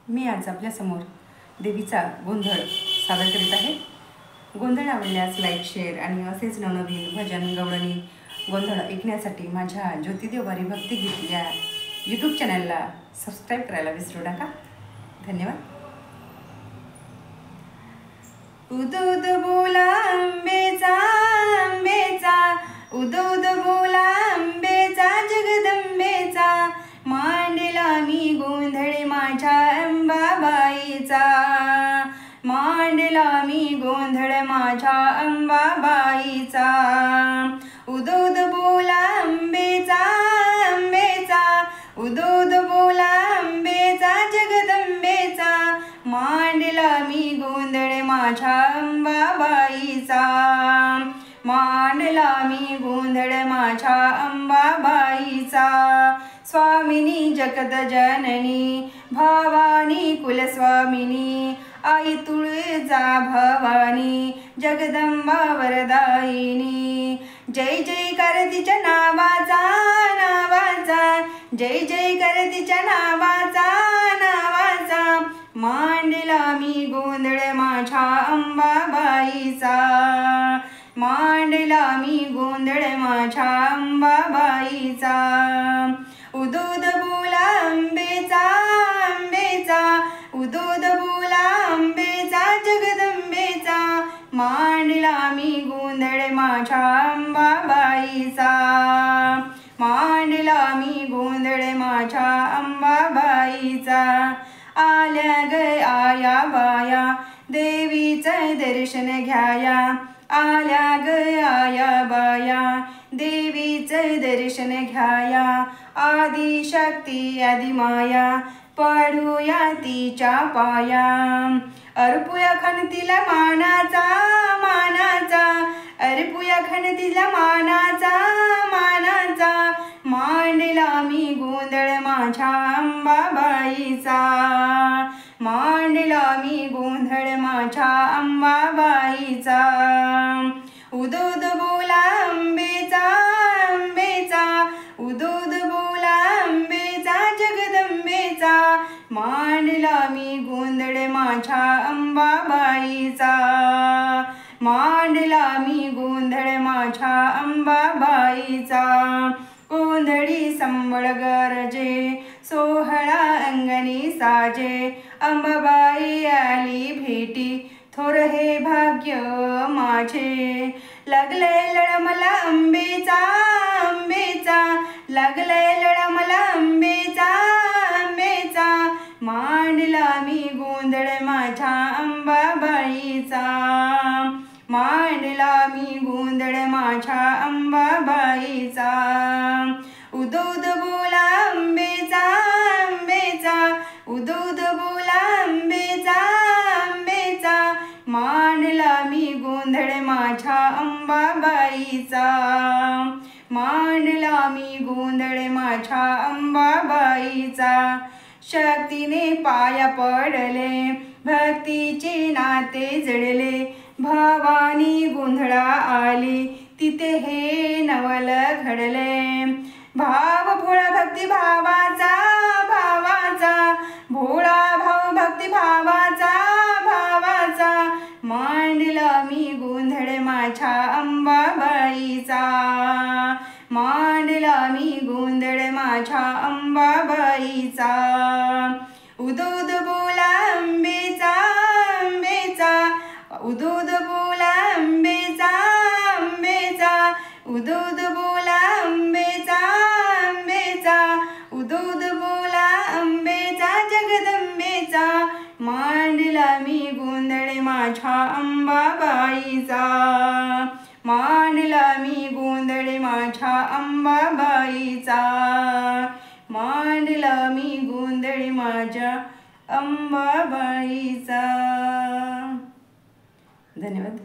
मी आज आपल्यासमोर देवीचा गोंधळ सादर करीत आहे। गोंधळ आवडल्यास लाईक, शेअर आणि असेच नवनवीन भजन, गवळणी, गोंधळ ऐकण्यासाठी माझ्या ज्योतिदेव वारी भक्तिगीत या यूट्यूब चॅनलला सबस्क्राईब करायला विसरू नका। धन्यवाद। उदूद बोला अंबेचा अंबेचा, उदूद बोला अंबेचा, जगदंबेचा, मांडला मी गोंधळ माझ्या अंबाबाईचा, मांडला मी गोंधळ माझ्या अंबाबाईचा। उदूद बोला अंबेचा अंबेचा, उदूद बोला अंबेचा, जगदंबेचा, मांडला मी गोंधळ माझ्या अंबाबाईचा, मांडला मी गोंधळ माझ्या अंबाबाईचा। स्वामिनी जगत जननी, भवानी कुलस्वामिनी, आई तुळजा भवानी, जगदंबा वरदायिनी। जय जय कर तिच्या नावाचा नावाचा, जय जय कर तिच्या नावाचा नावाचा, मांडला मी गोंधळ माझ्या अंबाबाईचा, मांडला मी गोंधळ माझ्या अंबाबाईचा। उदूद बोला अंबेचा अंबेचा, उदूद बोला अंबेचा, जगदंबेचा, मांडला मी गोंधळ माझ्या अंबाबाईचा, मांडला मी गोंधळ माझ्या अंबाबाईचा। आल्या ग आया बाया, देवीचं दर्शन घ्याया, आल्या ग आया बाया, देवीचं दर्शन घ्याया। आदिशक्ती आदिमाया, पडूया तिच्या पाया, अर्पुया खणतीला मानाचा मानाचा, अर्पुया खणतीला मानाचा मानाचा, मांडला मी गोंधळ माझ्या अंबाबाईचा, मांडला मी गोंधळ माझ्या अंबाबाईचा। उदूद बोला अंबेचा अंबेचा, उदूद बोला अंबेचा, जगदंबेचा, मांडला मी गोंधळ माझ्या अंबाबाईचा, मांडला मी गोंधळ माझ्या अंबाबाईचा। गोंधळी संबळ गरजे, सोहळा अंगणी साजे, अंबाबाई आली भेटी, थोर हे भाग्य माझे। लागले लळ मला अंबेचा अंबेचा, लागले लळ मला अंबेचा अंबेचा, मांडला मी गोंधळ माझ्या अंबाबाईचा, मांडला मी गोंधळ माझ्या अंबाबाईचा। उदूद बोला अंबेचा अंबेचा, उदूद बोला अंबेचा अंबेचा, मांडला मी गोंधळ माझ्या अंबाबाईचा, मांडला मी गोंधळ माझ्या अंबाबाईचा। शक्तीने पाया पडले, भक्तीचे नाते जडले, भवानी गोंधळा आली, तिथे हे नवल घडले। भाव भोळा भक्ती भावाचा भावाचा, भोळा भाव भक्ती भावाचा भावाचा, मांडला मी गोंधळ माझ्या अंबाबाईचा, मांडला मी गोंधळ माझ्या अंबाबाईचा। उदूद बोला अंबेचा अंबेचा, उदूद बोला अंबेचा अंबेचा, उदूद बोला अंबेचा अंबेचा, उदूद बोला अंबेचा, जगदंबेचा, मांडला मी गोंधळ माझ्या अंबाबाईचा, मांडला मी गोंधळ माझ्या अंबाबाईचा, मांडला मी गोंधळ माझ्या अंबाबाईचा। धन्यवाद।